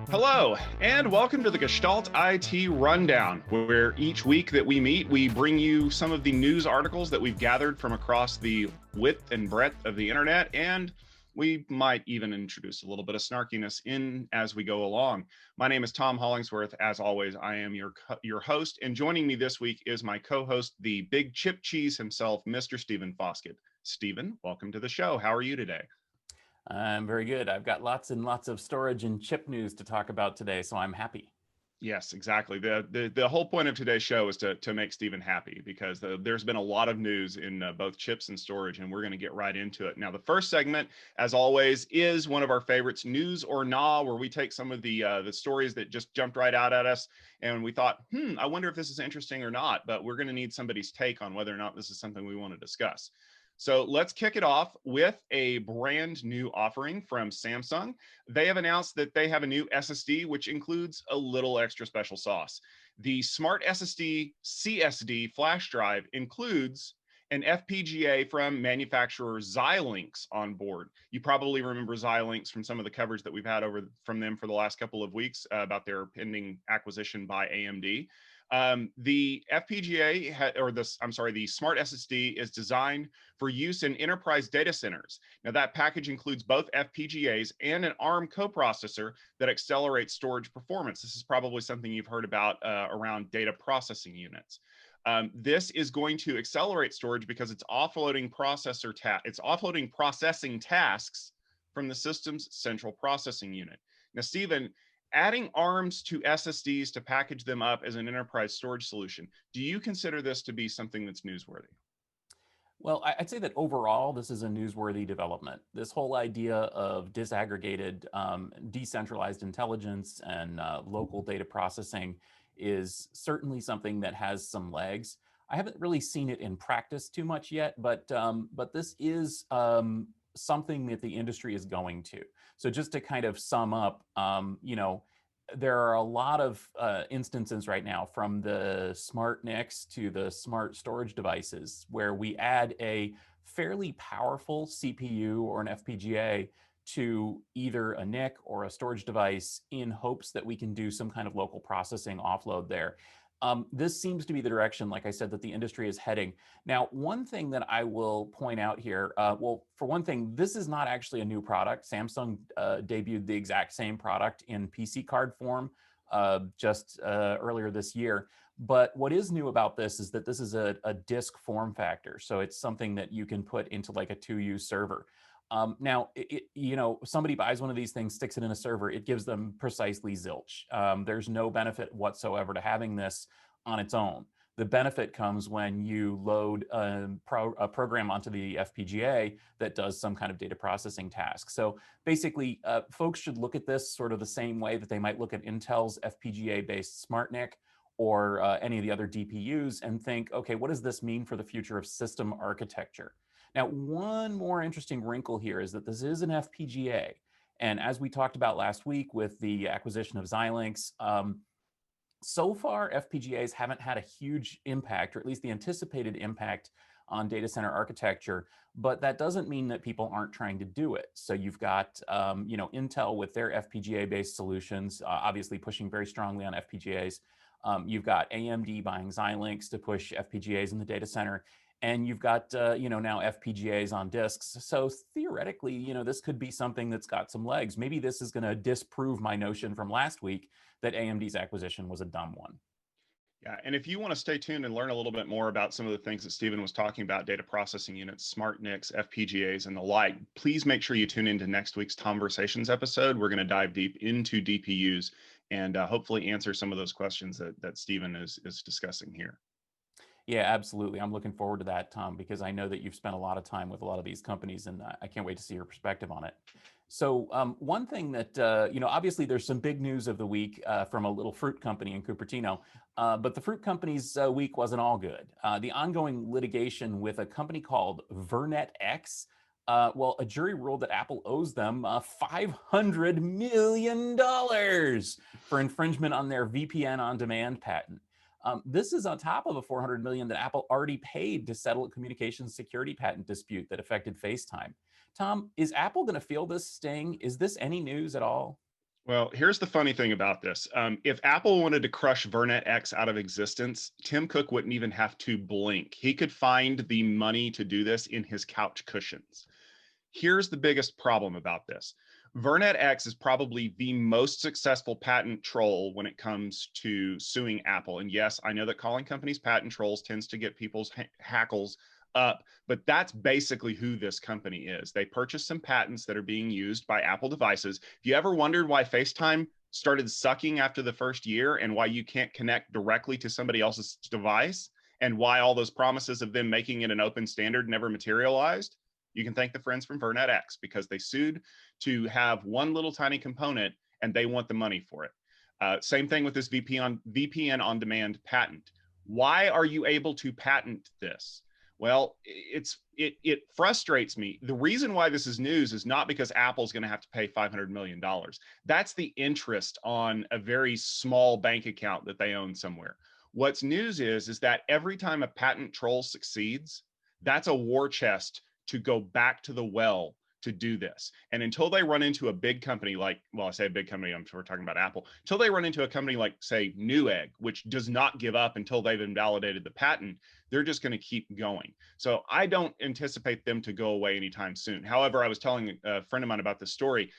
Hello, and welcome to the Gestalt IT Rundown, where each week that we meet, we bring you some of the news articles that we've gathered from across the width and breadth of the internet, and we might even introduce a little bit of snarkiness in as we go along. My name is Tom Hollingsworth. As always, I am your host, and joining me this week is my co-host, the big chip cheese himself, Mr. Stephen Foskett. Stephen, welcome to the show. How are you today? I'm very good. I've got lots and lots of storage and chip news to talk about today, so I'm happy. Yes, exactly. The whole point of today's show is to make Stephen happy, because there's been a lot of news in both chips and storage, and we're going to get right into it. Now, the first segment, as always, is one of our favorites, News or Nah, where we take some of the stories that just jumped right out at us, and we thought, I wonder if this is interesting or not, but we're going to need somebody's take on whether or not this is something we want to discuss. So let's kick it off with a brand new offering from Samsung. They have announced that they have a new SSD, which includes a little extra special sauce. The Smart SSD CSD flash drive includes an FPGA from manufacturer Xilinx on board. You probably remember Xilinx from some of the coverage that we've had from them for the last couple of weeks about their pending acquisition by AMD. The Smart SSD is designed for use in enterprise data centers. Now, that package includes both FPGAs and an ARM coprocessor that accelerates storage performance. This is probably something you've heard about around data processing units. This is going to accelerate storage because it's offloading processing tasks from the system's central processing unit. Now, Stephen, adding ARMs to SSDs to package them up as an enterprise storage solution, do you consider this to be something that's newsworthy? Well, I'd say that overall, this is a newsworthy development. This whole idea of disaggregated, decentralized intelligence and local data processing is certainly something that has some legs. I haven't really seen it in practice too much yet, but this is something that the industry is going to. So just to kind of sum up, there are a lot of instances right now, from the smart NICs to the smart storage devices, where we add a fairly powerful CPU or an FPGA to either a NIC or a storage device in hopes that we can do some kind of local processing offload there. This seems to be the direction, like I said, that the industry is heading. Now, one thing that I will point out here, well, for one thing, this is not actually a new product. Samsung debuted the exact same product in PC card form just earlier this year. But what is new about this is that this is a disk form factor. So it's something that you can put into like a 2U server. Now, somebody buys one of these things, sticks it in a server, it gives them precisely zilch. There's no benefit whatsoever to having this on its own. The benefit comes when you load a program onto the FPGA that does some kind of data processing task. So basically, folks should look at this sort of the same way that they might look at Intel's FPGA-based SmartNIC or any of the other DPUs and think, okay, what does this mean for the future of system architecture? Now, one more interesting wrinkle here is that this is an FPGA. And as we talked about last week with the acquisition of Xilinx, so far FPGAs haven't had a huge impact, or at least the anticipated impact, on data center architecture. But that doesn't mean that people aren't trying to do it. So you've got Intel with their FPGA-based solutions, obviously pushing very strongly on FPGAs. You've got AMD buying Xilinx to push FPGAs in the data center. And you've got, now FPGAs on disks. So theoretically, this could be something that's got some legs. Maybe this is going to disprove my notion from last week that AMD's acquisition was a dumb one. Yeah, and if you want to stay tuned and learn a little bit more about some of the things that Stephen was talking about, data processing units, smart NICs, FPGAs, and the like, please make sure you tune into next week's Conversations episode. We're going to dive deep into DPUs and hopefully answer some of those questions that Stephen is discussing here. Yeah, absolutely. I'm looking forward to that, Tom, because I know that you've spent a lot of time with a lot of these companies, and I can't wait to see your perspective on it. So one thing that, obviously there's some big news of the week from a little fruit company in Cupertino, but the fruit company's week wasn't all good. The ongoing litigation with a company called VernetX, a jury ruled that Apple owes them $500 million for infringement on their VPN on demand patent. This is on top of a 400 million that Apple already paid to settle a communications security patent dispute that affected FaceTime. Tom, is Apple going to feel this sting? Is this any news at all? Well, here's the funny thing about this. If Apple wanted to crush VernetX out of existence, Tim Cook wouldn't even have to blink. He could find the money to do this in his couch cushions. Here's the biggest problem about this. VernetX is probably the most successful patent troll when it comes to suing Apple. And yes, I know that calling companies patent trolls tends to get people's hackles up, but that's basically who this company is. They purchased some patents that are being used by Apple devices. If you ever wondered why FaceTime started sucking after the first year and why you can't connect directly to somebody else's device and why all those promises of them making it an open standard never materialized, you can thank the friends from VernetX because they sued to have one little tiny component and they want the money for it. Same thing with this VPN on demand patent. Why are you able to patent this? Well, it frustrates me. The reason why this is news is not because Apple's going to have to pay $500 million. That's the interest on a very small bank account that they own somewhere. What's news is that every time a patent troll succeeds, that's a war chest to go back to the well to do this. And until they run into a big company like, well, I say a big company, I'm sure we're talking about Apple, until they run into a company like, say, Newegg, which does not give up until they've invalidated the patent, they're just going to keep going. So I don't anticipate them to go away anytime soon. However, I was telling a friend of mine about this story.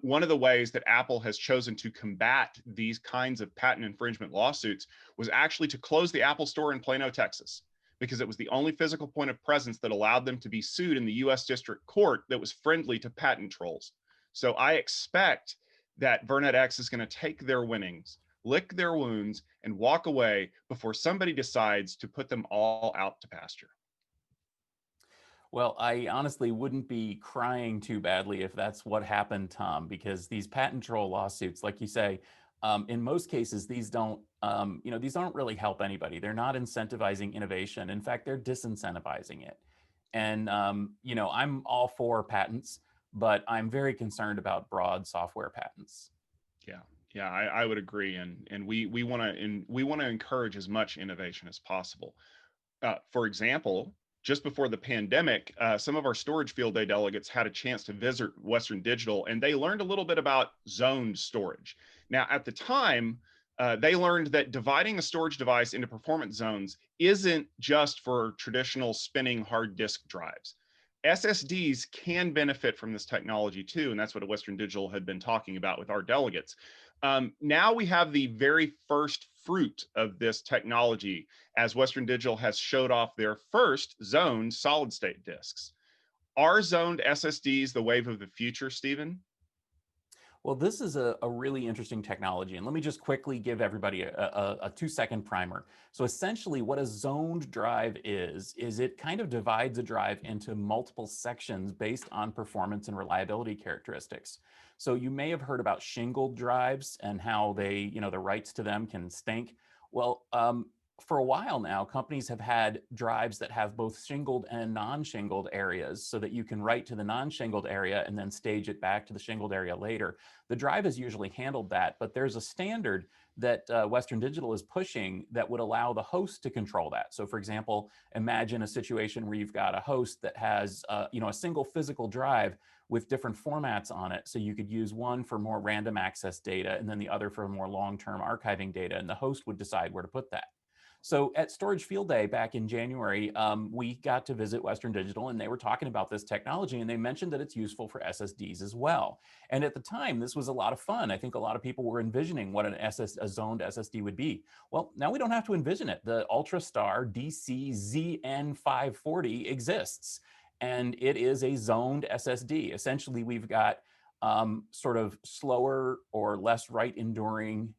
One of the ways that Apple has chosen to combat these kinds of patent infringement lawsuits was actually to close the Apple Store in Plano, Texas, because it was the only physical point of presence that allowed them to be sued in the US District Court that was friendly to patent trolls. So I expect that VernetX is going to take their winnings, lick their wounds, and walk away before somebody decides to put them all out to pasture. Well, I honestly wouldn't be crying too badly if that's what happened, Tom, because these patent troll lawsuits, like you say, in most cases, these don't, these don't really help anybody. They're not incentivizing innovation. In fact, they're disincentivizing it. And, I'm all for patents, but I'm very concerned about broad software patents. Yeah, I would agree, and we want to encourage as much innovation as possible. For example, just before the pandemic, some of our storage field day delegates had a chance to visit Western Digital, and they learned a little bit about zoned storage. Now, at the time, they learned that dividing a storage device into performance zones isn't just for traditional spinning hard disk drives. SSDs can benefit from this technology too, and that's what Western Digital had been talking about with our delegates. Now we have the very first fruit of this technology as Western Digital has showed off their first zoned solid state disks. Are zoned SSDs the wave of the future, Stephen? Well, this is a really interesting technology. And let me just quickly give everybody a 2-second primer. So essentially what a zoned drive is it kind of divides a drive into multiple sections based on performance and reliability characteristics. So you may have heard about shingled drives and how they, the writes to them can stink. Well, for a while now, companies have had drives that have both shingled and non-shingled areas so that you can write to the non-shingled area and then stage it back to the shingled area later. The drive has usually handled that, but there's a standard that Western Digital is pushing that would allow the host to control that. So for example, imagine a situation where you've got a host that has a single physical drive with different formats on it. So you could use one for more random access data and then the other for more long-term archiving data, and the host would decide where to put that. So at Storage Field Day back in January, we got to visit Western Digital and they were talking about this technology and they mentioned that it's useful for SSDs as well. And at the time, this was a lot of fun. I think a lot of people were envisioning what a zoned SSD would be. Well, now we don't have to envision it. The UltraStar DCZN540 exists and it is a zoned SSD. Essentially, we've got sort of slower or less write enduring,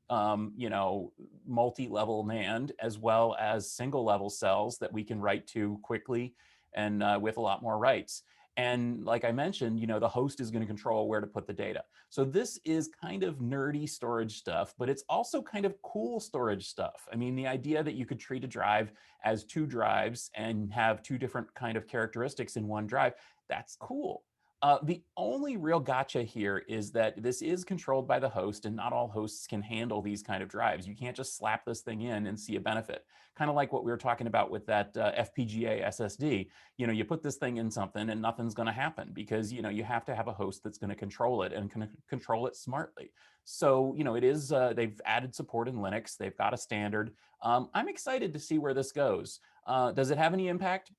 multi-level NAND, as well as single level cells that we can write to quickly and with a lot more writes. And like I mentioned, the host is going to control where to put the data. So this is kind of nerdy storage stuff, but it's also kind of cool storage stuff. I mean, the idea that you could treat a drive as 2 drives and have 2 different kind of characteristics in one drive, that's cool. The only real gotcha here is that this is controlled by the host, and not all hosts can handle these kind of drives. You can't just slap this thing in and see a benefit. Kind of like what we were talking about with that FPGA SSD. You put this thing in something and nothing's going to happen because you have to have a host that's going to control it and can control it smartly. So it is. They've added support in Linux. They've got a standard. I'm excited to see where this goes. Does it have any impact?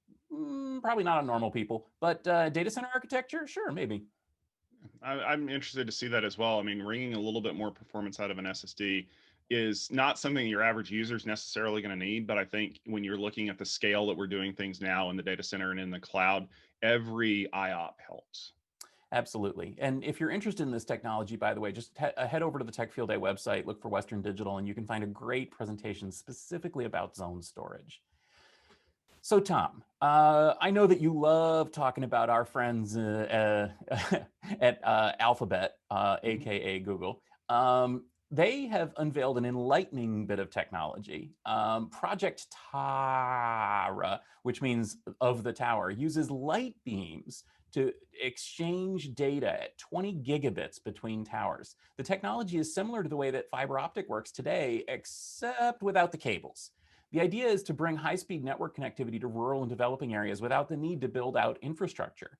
Probably not on normal people, but data center architecture, sure, maybe. I'm interested to see that as well. I mean, wringing a little bit more performance out of an SSD is not something your average user is necessarily going to need. But I think when you're looking at the scale that we're doing things now in the data center and in the cloud, every IOP helps. Absolutely. And if you're interested in this technology, by the way, just head over to the Tech Field Day website, look for Western Digital, and you can find a great presentation specifically about zone storage. So, Tom, I know that you love talking about our friends at Alphabet, aka Google. They have unveiled an enlightening bit of technology. Project Tara, which means of the tower, uses light beams to exchange data at 20 gigabits between towers. The technology is similar to the way that fiber optic works today, except without the cables. The idea is to bring high-speed network connectivity to rural and developing areas without the need to build out infrastructure.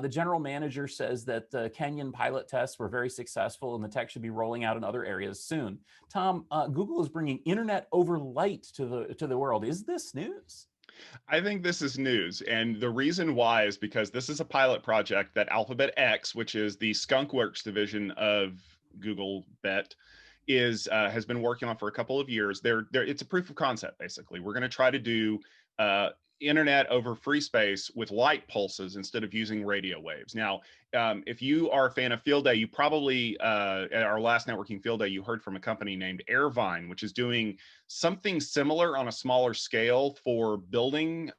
The general manager says that the Kenyan pilot tests were very successful and the tech should be rolling out in other areas soon. Tom, Google is bringing internet over light to the world. Is this news? I think this is news. And the reason why is because this is a pilot project that Alphabet X, which is the skunkworks division of Google Bet, has been working on for a couple of years. It's a proof of concept, basically. We're going to try to do internet over free space with light pulses instead of using radio waves. Now, if you are a fan of Field Day, you probably, at our last networking Field Day, you heard from a company named Airvine, which is doing something similar on a smaller scale for building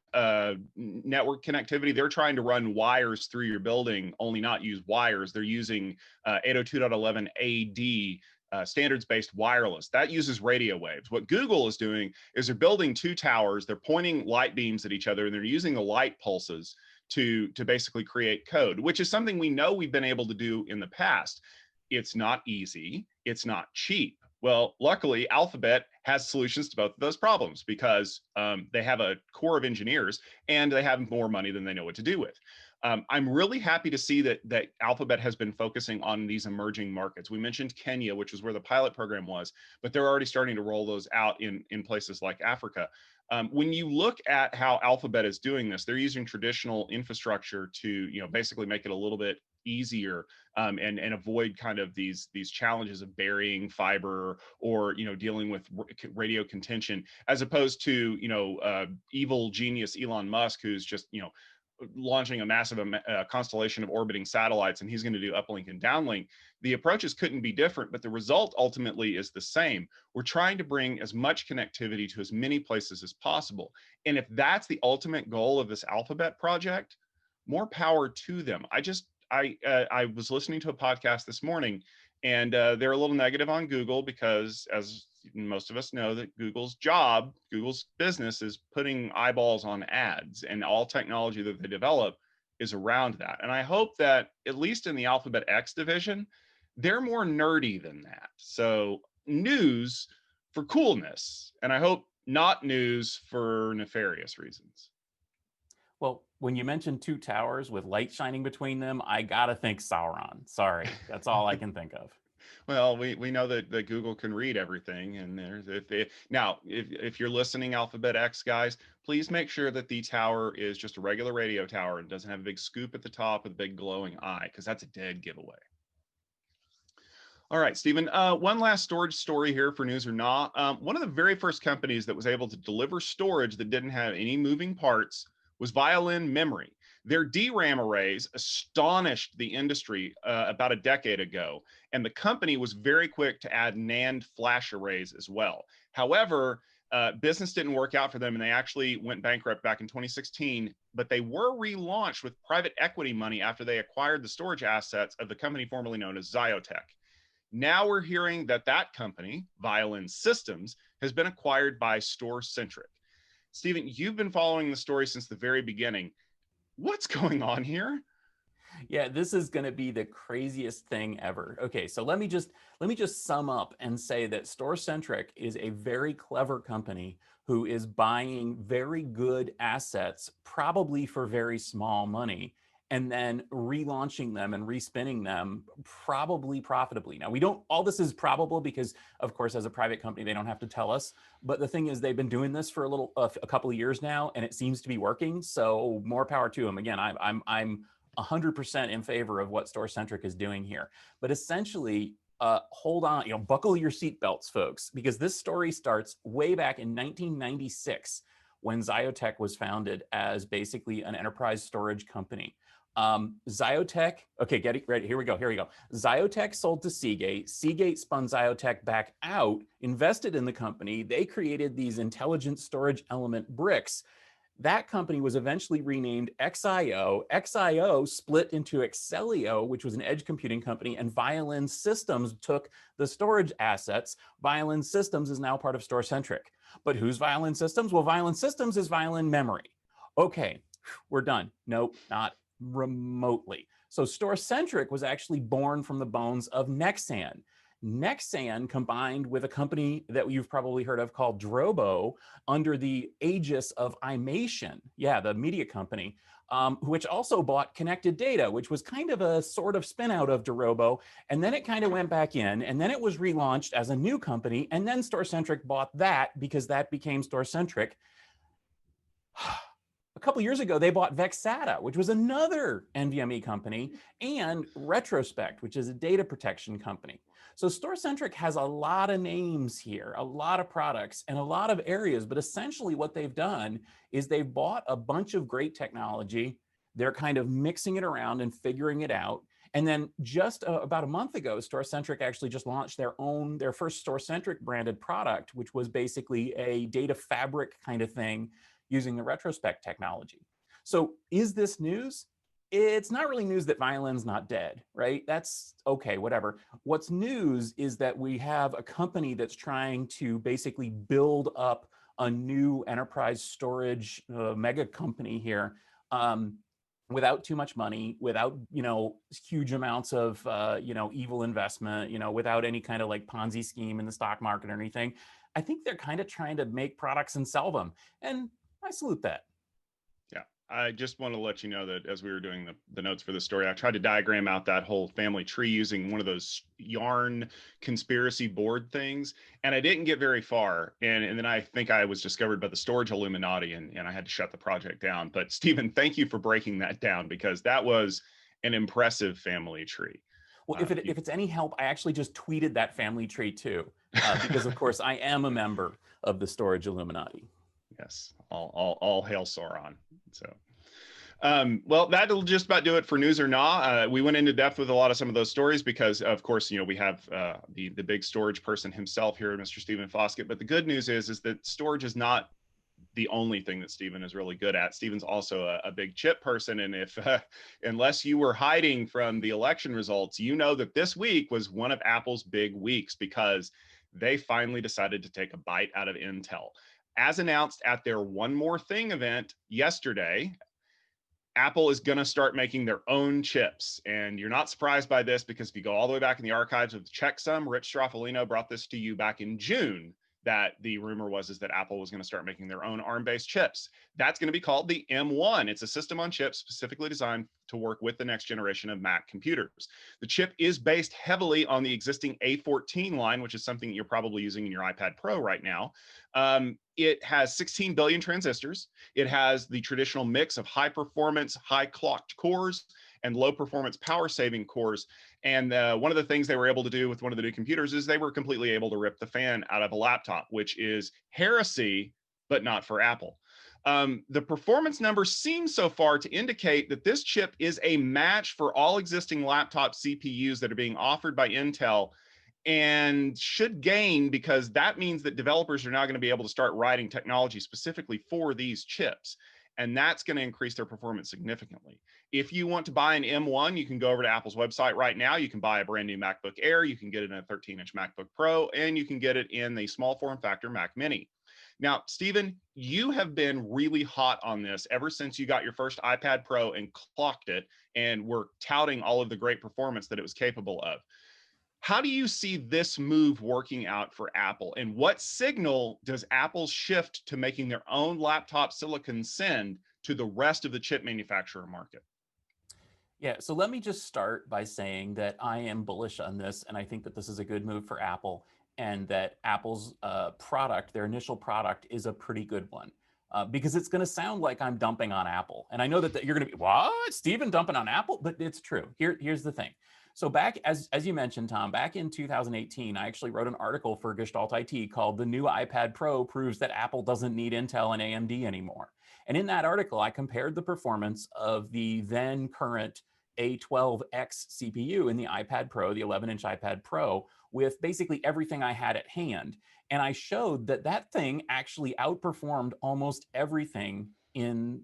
network connectivity. They're trying to run wires through your building, only not use wires. They're using 802.11 AD, standards-based wireless. That uses radio waves. What Google is doing is they're building two towers. They're pointing light beams at each other, and they're using the light pulses to basically create code, which is something we know we've been able to do in the past. It's not easy. It's not cheap. Well, luckily, Alphabet has solutions to both of those problems because they have a core of engineers and they have more money than they know what to do with. I'm really happy to see that Alphabet has been focusing on these emerging markets. We mentioned Kenya, which is where the pilot program was, but they're already starting to roll those out in places like Africa. When you look at how Alphabet is doing this, they're using traditional infrastructure to basically make it a little bit easier and avoid kind of these challenges of burying fiber or dealing with radio contention, as opposed to evil genius Elon Musk, who's just launching a massive constellation of orbiting satellites, and he's going to do uplink and downlink. The approaches couldn't be different, but the result ultimately is the same. We're trying to bring as much connectivity to as many places as possible. And if that's the ultimate goal of this Alphabet project, more power to them. I was listening to a podcast this morning, and they're a little negative on Google because, as most of us know, that Google's business is putting eyeballs on ads, and all technology that they develop is around that. And I hope that, at least in the Alphabet X division, they're more nerdy than that. So news for coolness, and I hope not news for nefarious reasons. Well, when you mention two towers with light shining between them, I gotta think Sauron. Sorry, that's all I can think of. Well, we know that Google can read everything, and if you're listening, Alphabet X guys, please make sure that the tower is just a regular radio tower and doesn't have a big scoop at the top with a big glowing eye, because that's a dead giveaway. All right, Stephen, one last storage story here for news or not. One of the very first companies that was able to deliver storage that didn't have any moving parts was Violin Memory. Their DRAM arrays astonished the industry about a decade ago, and the company was very quick to add NAND flash arrays as well. However, business didn't work out for them, and they actually went bankrupt back in 2016, but they were relaunched with private equity money after they acquired the storage assets of the company formerly known as Xiotech. Now we're hearing that company, Violin Systems, has been acquired by StoreCentric. Stephen, you've been following the story since the very beginning. What's going on here? Yeah, this is going to be the craziest thing ever. Okay, so let me just sum up and say that StoreCentric is a very clever company who is buying very good assets, probably for very small money, and then relaunching them and respinning them, probably profitably. Now, we don't, all this is probable because, of course, as a private company, they don't have to tell us. But the thing is, they've been doing this for a couple of years now, and it seems to be working. So more power to them. Again, I'm 100% in favor of what StoreCentric is doing here. But essentially, hold on, buckle your seatbelts, folks, because this story starts way back in 1996 when Xiotech was founded as basically an enterprise storage company. Xiotech, okay, get it ready. Here we go. Xiotech sold to Seagate. Seagate spun Xiotech back out, invested in the company. They created these intelligent storage element bricks. That company was eventually renamed XIO. XIO split into Excelio, which was an edge computing company, and Violin Systems took the storage assets. Violin Systems is now part of StoreCentric. But who's Violin Systems? Well, Violin Systems is Violin Memory. Okay, we're done. Nope, not remotely. So StoreCentric was actually born from the bones of Nexan. Nexan combined with a company that you've probably heard of called Drobo under the aegis of Imation, yeah, the media company, which also bought Connected Data, which was kind of a sort of spin out of Drobo. And then it kind of went back in, and then it was relaunched as a new company. And then StoreCentric bought that because that became StoreCentric. A couple years ago, they bought Vexata, which was another NVMe company, and Retrospect, which is a data protection company. So StoreCentric has a lot of names here, a lot of products, and a lot of areas. But essentially what they've done is they've bought a bunch of great technology. They're kind of mixing it around and figuring it out. And then just about a month ago, StoreCentric actually just launched their first StoreCentric branded product, which was basically a data fabric kind of thing using the retrospect technology. So is this news? It's not really news that Violin's not dead, right? That's okay, whatever. What's news is that we have a company that's trying to basically build up a new enterprise storage mega company here, without too much money, without huge amounts of evil investment, without any kind of like Ponzi scheme in the stock market or anything. I think they're kind of trying to make products and sell them, and I salute that. Yeah, I just want to let you know that as we were doing the notes for the story, I tried to diagram out that whole family tree using one of those yarn conspiracy board things, and I didn't get very far. And then I think I was discovered by the storage Illuminati, and I had to shut the project down. But Stephen, thank you for breaking that down, because that was an impressive family tree. Well, if it's any help, I actually just tweeted that family tree too, because of course I am a member of the storage Illuminati. Yes, all hail Sauron. So, well, that'll just about do it for news or not. We went into depth with a lot of some of those stories because, of course, we have the big storage person himself here, Mr. Stephen Foskett. But the good news is that storage is not the only thing that Stephen is really good at. Stephen's also a big chip person, and if unless you were hiding from the election results, you know that this week was one of Apple's big weeks because they finally decided to take a bite out of Intel. As announced at their One More Thing event yesterday, Apple is going to start making their own chips. And you're not surprised by this because if you go all the way back in the archives of the checksum, Rich Stroffolino brought this to you back in June, that the rumor was that Apple was going to start making their own ARM-based chips. That's going to be called the M1. It's a system on chip specifically designed to work with the next generation of Mac computers. The chip is based heavily on the existing A14 line, which is something you're probably using in your iPad Pro right now. It has 16 billion transistors. It has the traditional mix of high performance, high clocked cores and low performance power saving cores. And one of the things they were able to do with one of the new computers is they were completely able to rip the fan out of a laptop, which is heresy, but not for Apple. The performance numbers seem so far to indicate that this chip is a match for all existing laptop CPUs that are being offered by Intel, and should gain, because that means that developers are now going to be able to start writing technology specifically for these chips. And that's going to increase their performance significantly. If you want to buy an M1, you can go over to Apple's website right now. You can buy a brand new MacBook Air. You can get it in a 13-inch MacBook Pro, and you can get it in the small form factor Mac Mini. Now, Stephen, you have been really hot on this ever since you got your first iPad Pro and clocked it and were touting all of the great performance that it was capable of. How do you see this move working out for Apple? And what signal does Apple's shift to making their own laptop silicon send to the rest of the chip manufacturer market? Yeah, so let me just start by saying that I am bullish on this, and I think that this is a good move for Apple, and that Apple's product, their initial product, is a pretty good one. Because it's going to sound like I'm dumping on Apple. And I know that you're going to be, what? Steven dumping on Apple? But it's true. Here's the thing. So back, as you mentioned, Tom, back in 2018, I actually wrote an article for Gestalt IT called "The New iPad Pro Proves That Apple Doesn't Need Intel and AMD Anymore." And in that article, I compared the performance of the then current A12X CPU in the iPad Pro, the 11-inch iPad Pro, with basically everything I had at hand. And I showed that that thing actually outperformed almost everything in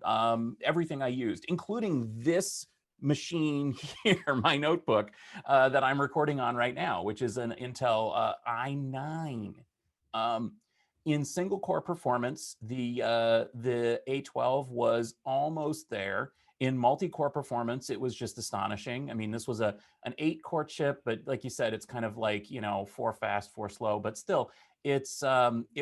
everything I used, including this machine here, my notebook that I'm recording on right now, which is an Intel i9. Um, in single core performance, the A12 was almost there. In multi-core performance, it was just astonishing. I mean, this was an 8-core chip, but like you said, it's kind of like, 4 fast, 4 slow, but still, it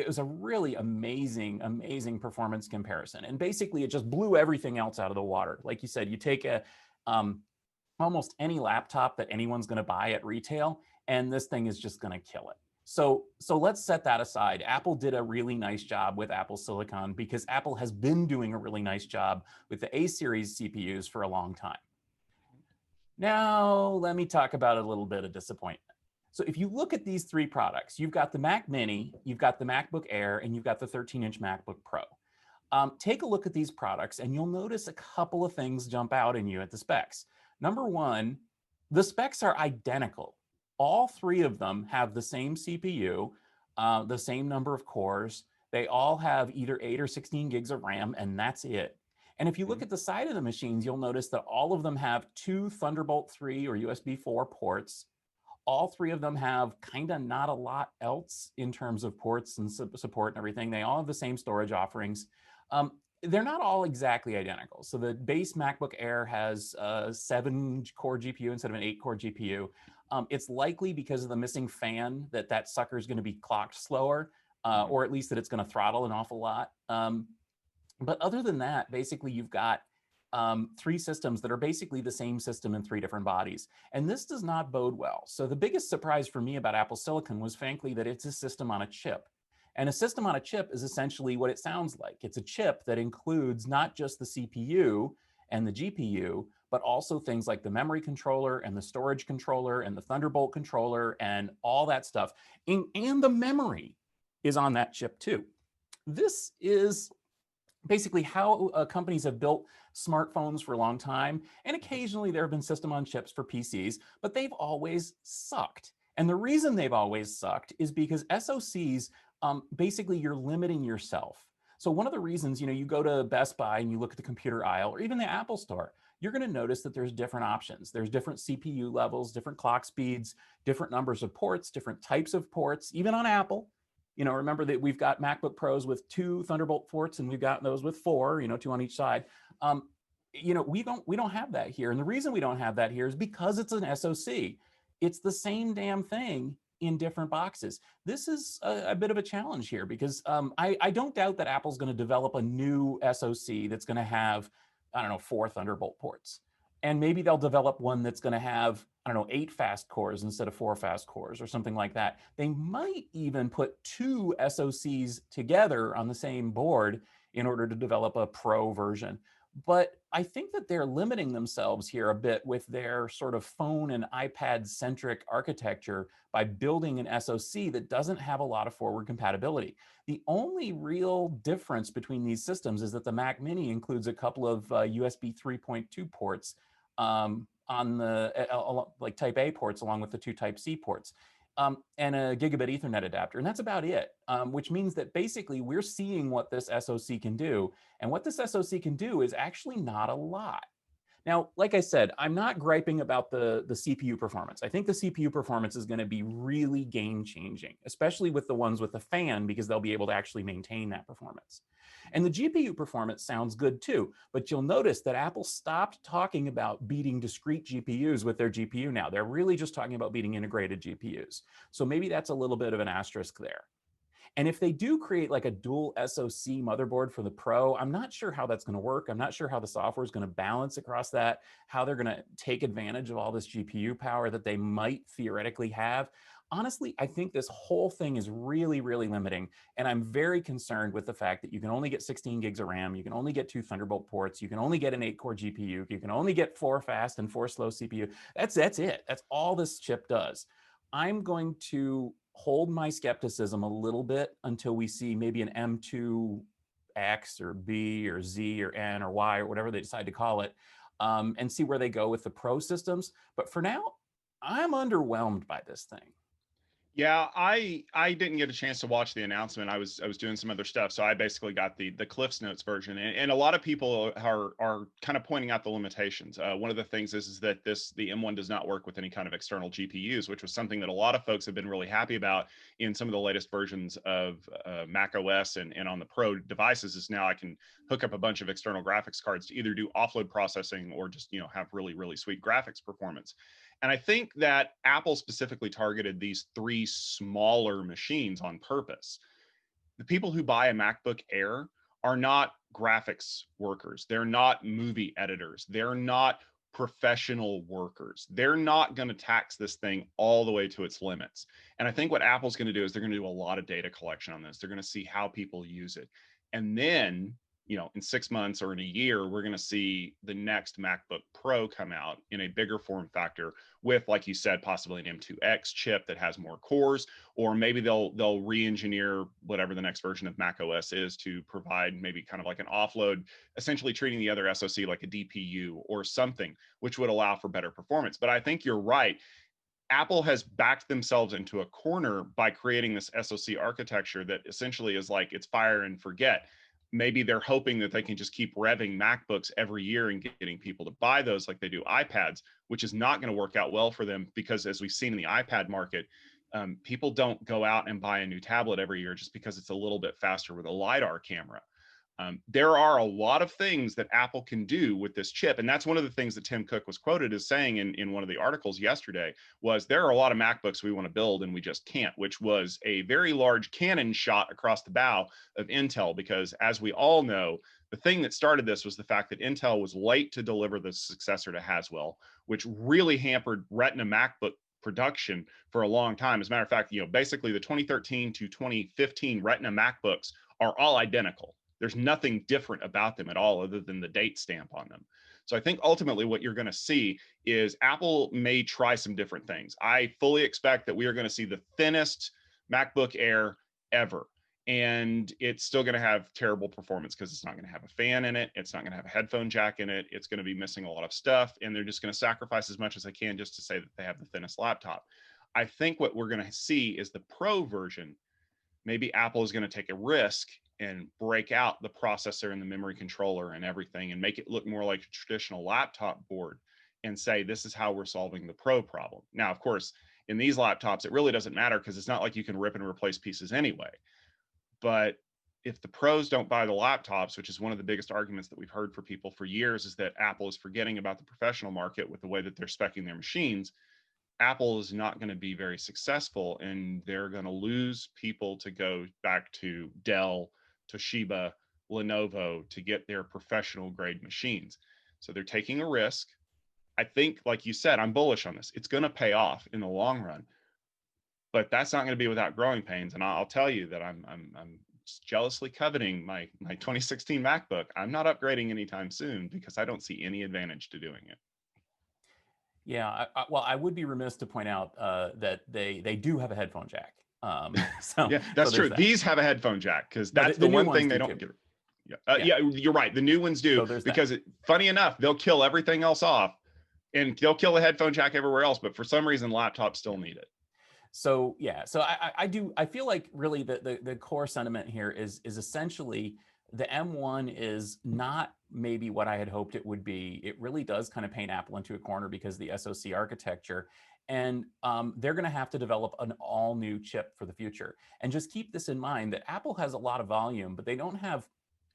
was a really amazing performance comparison. And basically, it just blew everything else out of the water. Like you said, you take um, almost any laptop that anyone's going to buy at retail, and this thing is just going to kill it. So let's set that aside. Apple did a really nice job with Apple Silicon because Apple has been doing a really nice job with the A series CPUs for a long time. Now, let me talk about a little bit of disappointment. So if you look at these three products, you've got the Mac Mini, you've got the MacBook Air, and you've got the 13-inch MacBook Pro. Take a look at these products, and you'll notice a couple of things jump out in you at the specs. Number one, the specs are identical. All three of them have the same CPU, the same number of cores. They all have either 8 or 16 gigs of RAM, and that's it. And if you look at the side of the machines, you'll notice that all of them have 2 Thunderbolt 3 or USB 4 ports. All three of them have kind of not a lot else in terms of ports and support and everything. They all have the same storage offerings. They're not all exactly identical. So the base MacBook Air has a 7-core GPU instead of an 8-core GPU. It's likely because of the missing fan that sucker is going to be clocked slower, or at least that it's going to throttle an awful lot. But other than that, basically you've got 3 systems that are basically the same system in 3 different bodies. And this does not bode well. So the biggest surprise for me about Apple Silicon was frankly that it's a system on a chip. And a system on a chip is essentially what it sounds like. It's a chip that includes not just the CPU and the GPU, but also things like the memory controller and the storage controller and the Thunderbolt controller and all that stuff. And the memory is on that chip too. This is basically how companies have built smartphones for a long time. And occasionally there have been system on chips for PCs, but they've always sucked. And the reason they've always sucked is because SoCs, basically you're limiting yourself. So one of the reasons, you go to Best Buy and you look at the computer aisle or even the Apple store, you're going to notice that there's different options. There's different CPU levels, different clock speeds, different numbers of ports, different types of ports, even on Apple. Remember that we've got MacBook Pros with 2 Thunderbolt ports, and we've got those with 4, 2 on each side. We don't have that here. And the reason we don't have that here is because it's an SoC. It's the same damn thing in different boxes. This is a bit of a challenge here because I don't doubt that Apple's going to develop a new SoC that's going to have, 4 Thunderbolt ports. And maybe they'll develop one that's going to have, 8 fast cores instead of 4 fast cores or something like that. They might even put 2 SoCs together on the same board in order to develop a Pro version. But I think that they're limiting themselves here a bit with their sort of phone and iPad-centric architecture by building an SoC that doesn't have a lot of forward compatibility. The only real difference between these systems is that the Mac Mini includes a couple of USB 3.2 ports on the like Type A ports along with the 2 Type C ports. And a gigabit Ethernet adapter. And that's about it, which means that basically we're seeing what this SoC can do. And what this SoC can do is actually not a lot. Now, like I said, I'm not griping about the CPU performance. I think the CPU performance is going to be really game changing, especially with the ones with the fan, because they'll be able to actually maintain that performance. And the GPU performance sounds good too, but you'll notice that Apple stopped talking about beating discrete GPUs with their GPU now. They're really just talking about beating integrated GPUs. So maybe that's a little bit of an asterisk there. And if they do create like a dual SoC motherboard for the Pro, I'm not sure how that's going to work. I'm not sure how the software is going to balance across that, how they're going to take advantage of all this GPU power that they might theoretically have. Honestly, I think this whole thing is really, really limiting. And I'm very concerned with the fact that you can only get 16 gigs of RAM, you can only get 2 Thunderbolt ports, you can only get an 8-core GPU, you can only get 4 fast and 4 slow CPU. That's it. That's all this chip does. I'm going to hold my skepticism a little bit until we see maybe an M2X or B or Z or N or Y or whatever they decide to call it, and see where they go with the Pro systems. But for now, I'm underwhelmed by this thing. Yeah, I didn't get a chance to watch the announcement. I was doing some other stuff, so I basically got the Cliff's Notes version. And a lot of people are kind of pointing out the limitations. One of the things is that the M1 does not work with any kind of external GPUs, which was something that a lot of folks have been really happy about in some of the latest versions of Mac OS and on the Pro devices. Is now I can hook up a bunch of external graphics cards to either do offload processing or just have really sweet graphics performance. And I think that Apple specifically targeted these three smaller machines on purpose. The people who buy a MacBook Air are not graphics workers. They're not movie editors. They're not professional workers. They're not going to tax this thing all the way to its limits. And I think what Apple's going to do is they're going to do a lot of data collection on this. They're going to see how people use it. And then in 6 months or in a year, we're going to see the next MacBook Pro come out in a bigger form factor with, like you said, possibly an M2X chip that has more cores, or maybe they'll re-engineer whatever the next version of Mac OS is to provide maybe kind of like an offload, essentially treating the other SoC like a DPU or something, which would allow for better performance. But I think you're right. Apple has backed themselves into a corner by creating this SoC architecture that essentially is like it's fire and forget. Maybe they're hoping that they can just keep revving MacBooks every year and getting people to buy those like they do iPads, which is not going to work out well for them because, as we've seen in the iPad market, people don't go out and buy a new tablet every year just because it's a little bit faster with a LiDAR camera. There are a lot of things that Apple can do with this chip. And that's one of the things that Tim Cook was quoted as saying in one of the articles yesterday was there are a lot of MacBooks we want to build and we just can't, which was a very large cannon shot across the bow of Intel, because as we all know, the thing that started this was the fact that Intel was late to deliver the successor to Haswell, which really hampered Retina MacBook production for a long time. As a matter of fact, basically the 2013 to 2015 Retina MacBooks are all identical. There's nothing different about them at all other than the date stamp on them. So I think ultimately what you're going to see is Apple may try some different things. I fully expect that we are going to see the thinnest MacBook Air ever. And it's still going to have terrible performance because it's not going to have a fan in it. It's not going to have a headphone jack in it. It's going to be missing a lot of stuff. And they're just going to sacrifice as much as they can just to say that they have the thinnest laptop. I think what we're going to see is the Pro version. Maybe Apple is going to take a risk and break out the processor and the memory controller and everything and make it look more like a traditional laptop board and say, this is how we're solving the Pro problem. Now, of course, in these laptops, it really doesn't matter because it's not like you can rip and replace pieces anyway. But if the pros don't buy the laptops, which is one of the biggest arguments that we've heard for people for years, is that Apple is forgetting about the professional market with the way that they're speccing their machines. Apple is not going to be very successful, and they're going to lose people to go back to Dell, Toshiba, Lenovo to get their professional grade machines. So they're taking a risk. I think, like you said, I'm bullish on this. It's going to pay off in the long run, but that's not going to be without growing pains. And I'll tell you that I'm jealously coveting my 2016 MacBook. I'm not upgrading anytime soon because I don't see any advantage to doing it. Yeah, well, I would be remiss to point out that they do have a headphone jack. So yeah, that's so true. that. These have a headphone jack because that's the one thing they don't give. Yeah, you're right. The new ones do, so because funny enough, they'll kill everything else off and they'll kill a headphone jack everywhere else. But for some reason, laptops still need it. So yeah, so I feel like really the core sentiment here is essentially the M1 is not maybe what I had hoped it would be. It really does kind of paint Apple into a corner because of the SoC architecture. And they're going to have to develop an all new chip for the future. And just keep this in mind that Apple has a lot of volume, but they don't have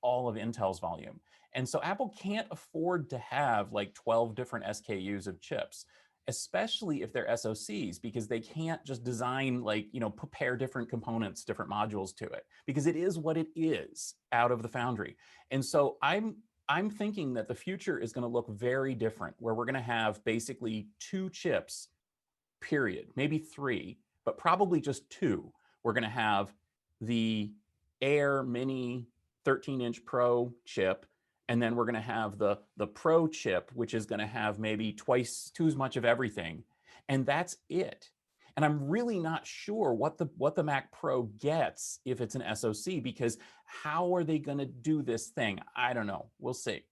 all of Intel's volume. And so Apple can't afford to have like 12 different SKUs of chips, especially if they're SoCs, because they can't just design like, pair different components, different modules to it, because it is what it is out of the foundry. And so I'm thinking that the future is going to look very different, where we're going to have basically two chips, period, maybe three, but probably just two. We're going to have the Air Mini 13-inch Pro chip, and then we're going to have the Pro chip, which is going to have maybe twice as much of everything, and that's it. And I'm really not sure what the Mac Pro gets if it's an SoC, because how are they going to do this thing? I don't know. We'll see.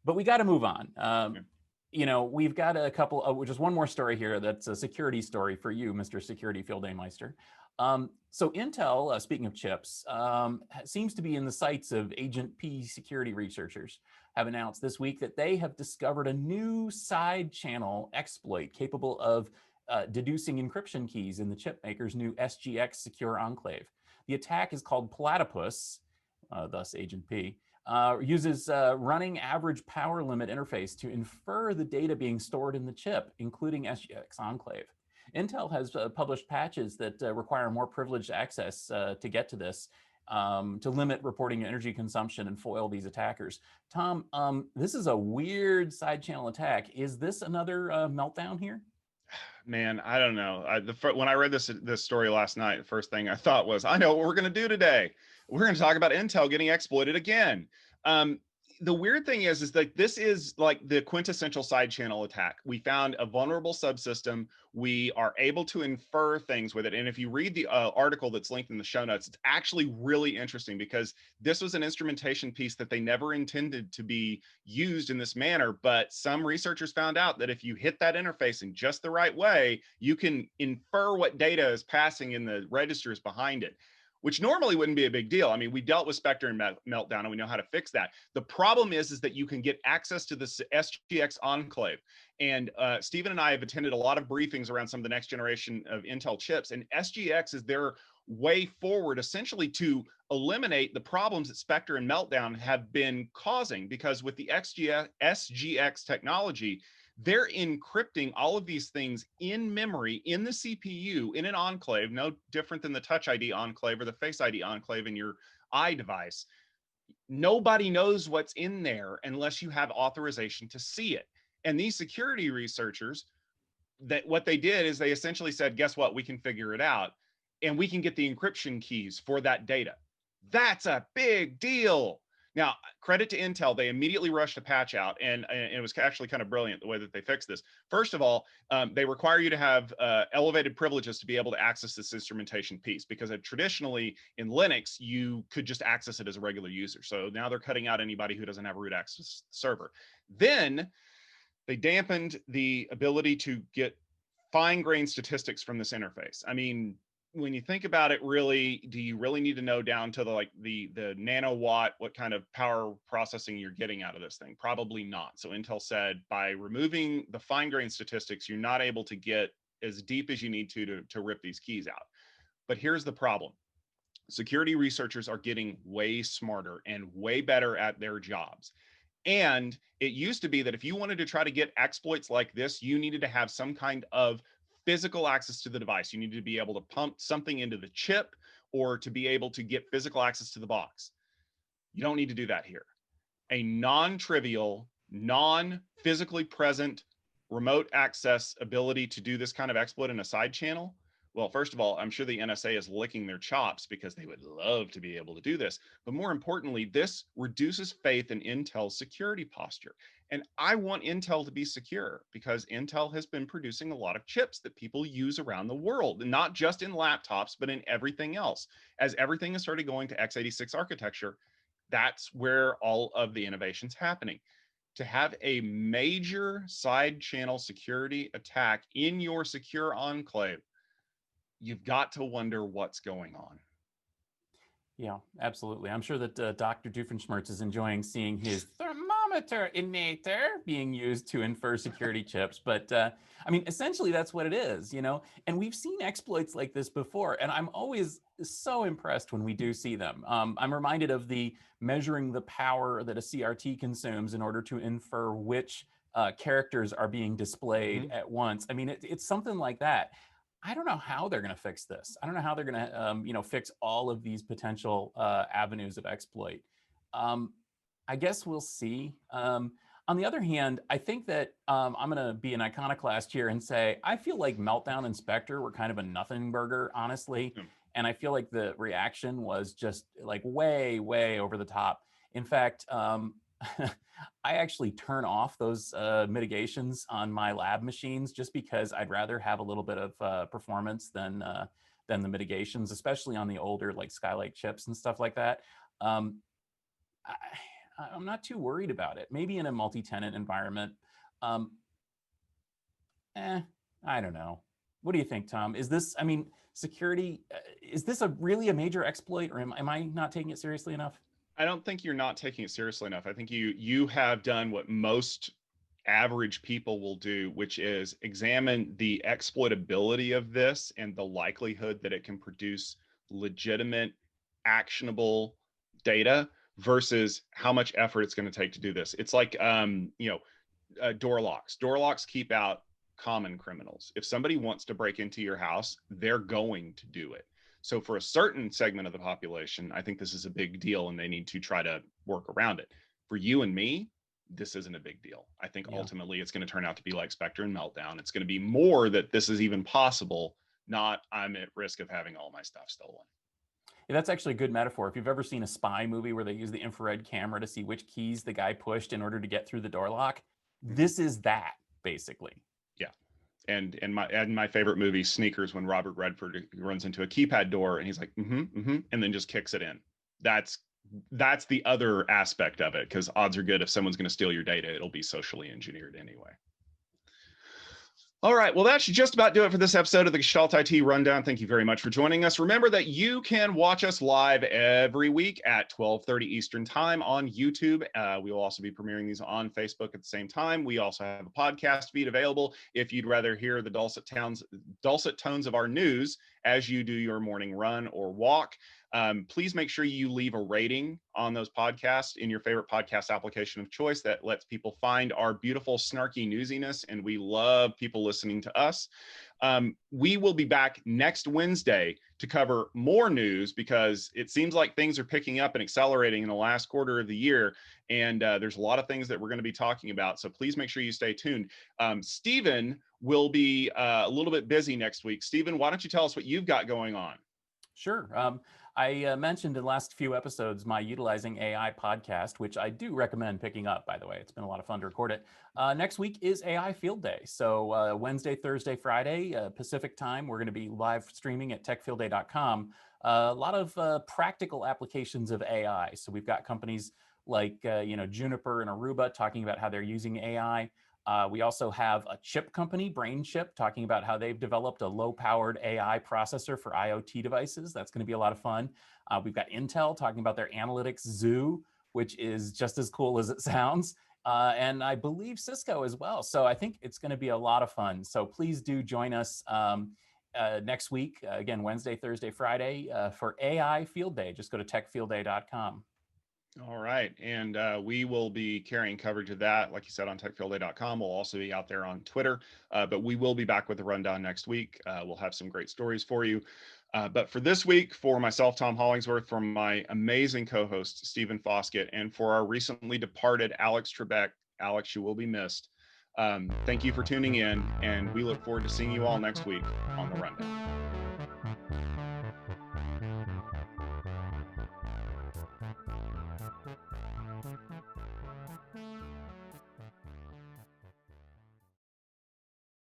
But we got to move on. We've got a couple of, just one more story here that's a security story for you, Mr. Security Field Day Meister. So Intel, speaking of chips, seems to be in the sights of Agent P security researchers, have announced this week that they have discovered a new side channel exploit capable of deducing encryption keys in the chip maker's new SGX secure enclave. The attack is called Platypus, thus Agent P, uses running average power limit interface to infer the data being stored in the chip, including SGX enclave. Intel has published patches that require more privileged access to get to this, to limit reporting energy consumption and foil these attackers. Tom, this is a weird side channel attack. Is this another meltdown here? Man, I don't know. When I read this story last night, the first thing I thought was, I know what we're going to do today. We're going to talk about Intel getting exploited again. The weird thing is that this is like the quintessential side channel attack. We found a vulnerable subsystem. We are able to infer things with it. And if you read the article that's linked in the show notes, it's actually really interesting, because this was an instrumentation piece that they never intended to be used in this manner. But some researchers found out that if you hit that interface in just the right way, you can infer what data is passing in the registers behind it, which normally wouldn't be a big deal. I mean, we dealt with Spectre and Meltdown, and we know how to fix that. The problem is that you can get access to this SGX enclave. And Stephen and I have attended a lot of briefings around some of the next generation of Intel chips, and SGX is their way forward, essentially, to eliminate the problems that Spectre and Meltdown have been causing. Because with the SGX technology, they're encrypting all of these things in memory in the CPU in an enclave, no different than the Touch ID enclave or the Face ID enclave in your iDevice. Nobody knows what's in there unless you have authorization to see it. And these security researchers, that what they did is they essentially said, guess what? We can figure it out, and we can get the encryption keys for that data. That's a big deal. Now, credit to Intel, they immediately rushed a patch out, and it was actually kind of brilliant the way that they fixed this. First of all, they require you to have elevated privileges to be able to access this instrumentation piece, because traditionally in Linux, you could just access it as a regular user. So now they're cutting out anybody who doesn't have root access to the server. Then they dampened the ability to get fine-grained statistics from this interface. I mean, when you think about it, really, do you really need to know down to the nanowatt, what kind of power processing you're getting out of this thing? Probably not. So Intel said, by removing the fine-grained statistics, you're not able to get as deep as you need to rip these keys out. But here's the problem. Security researchers are getting way smarter and way better at their jobs. And it used to be that if you wanted to try to get exploits like this, you needed to have some kind of physical access to the device. You needed to be able to pump something into the chip, or to be able to get physical access to the box. You don't need to do that here. A non-trivial, non-physically present remote access ability to do this kind of exploit in a side channel. Well, first of all, I'm sure the NSA is licking their chops, because they would love to be able to do this. But more importantly, this reduces faith in Intel's security posture. And I want Intel to be secure, because Intel has been producing a lot of chips that people use around the world, and not just in laptops, but in everything else. As everything has started going to x86 architecture, that's where all of the innovation's happening. To have a major side channel security attack in your secure enclave, you've got to wonder what's going on. Yeah, absolutely. I'm sure that Dr. Doofenshmirtz is enjoying seeing his thermometer innator being used to infer security chips. But I mean, essentially, that's what it is, you know? And we've seen exploits like this before. And I'm always so impressed when we do see them. I'm reminded of the measuring the power that a CRT consumes in order to infer which characters are being displayed Mhm. at once. I mean, it's something like that. I don't know how they're going to fix this. I don't know how they're going to, fix all of these potential avenues of exploit. Um, I guess we'll see. On the other hand, I think that I'm going to be an iconoclast here and say I feel like Meltdown and Spectre were kind of a nothing burger, honestly. Hmm. And I feel like the reaction was just like way, way over the top. In fact, I actually turn off those mitigations on my lab machines just because I'd rather have a little bit of performance than the mitigations, especially on the older like Skylake chips and stuff like that. Um, I, I'm not too worried about it. Maybe in a multi-tenant environment. Um, I don't know. What do you think, Tom? Is this? I mean, security. Is this a really a major exploit, or am I not taking it seriously enough? I don't think you're not taking it seriously enough. I think you have done what most average people will do, which is examine the exploitability of this and the likelihood that it can produce legitimate, actionable data versus how much effort it's going to take to do this. It's like door locks. Door locks keep out common criminals. If somebody wants to break into your house, they're going to do it. So for a certain segment of the population, I think this is a big deal and they need to try to work around it. For you and me, this isn't a big deal. I think Yeah. ultimately it's going to turn out to be like Spectre and Meltdown. It's going to be more that this is even possible, not I'm at risk of having all my stuff stolen. Yeah, that's actually a good metaphor. If you've ever seen a spy movie where they use the infrared camera to see which keys the guy pushed in order to get through the door lock, Mm-hmm. this is that basically. Yeah. And my favorite movie, Sneakers, when Robert Redford runs into a keypad door and he's like, and then just kicks it in. That's that's the other aspect of it, because odds are good if someone's going to steal your data, it'll be socially engineered anyway. All right. Well, that should just about do it for this episode of the Gestalt IT Rundown. Thank you very much for joining us. Remember that you can watch us live every week at 12:30 Eastern Time on YouTube. We will also be premiering these on Facebook at the same time. We also have a podcast feed available if you'd rather hear the dulcet tones of our news as you do your morning run or walk. Please make sure you leave a rating on those podcasts in your favorite podcast application of choice. That lets people find our beautiful, snarky newsiness, and we love people listening to us. We will be back next Wednesday to cover more news because it seems like things are picking up and accelerating in the last quarter of the year. And there's a lot of things that we're going to be talking about. So please make sure you stay tuned. Stephen will be a little bit busy next week. Stephen, why don't you tell us what you've got going on? Sure. I mentioned in the last few episodes my Utilizing AI podcast, which I do recommend picking up, by the way. It's been a lot of fun to record it. Next week is AI Field Day. So Wednesday, Thursday, Friday, Pacific time, we're going to be live streaming at techfieldday.com. A lot of practical applications of AI. So we've got companies like Juniper and Aruba talking about how they're using AI. We also have a chip company, Brain Chip, talking about how they've developed a low-powered AI processor for IoT devices. That's going to be a lot of fun. We've got Intel talking about their analytics zoo, which is just as cool as it sounds. And I believe Cisco as well. So I think it's going to be a lot of fun. So please do join us next week, again, Wednesday, Thursday, Friday, for AI Field Day. Just go to techfieldday.com. All right. And we will be carrying coverage of that, like you said, on techfieldday.com. We'll also be out there on Twitter, but we will be back with the rundown next week. We'll have some great stories for you. But for this week, for myself, Tom Hollingsworth, for my amazing co-host, Stephen Foskett, and for our recently departed Alex Trebek, Alex, you will be missed. Thank you for tuning in, and we look forward to seeing you all next week on The Rundown.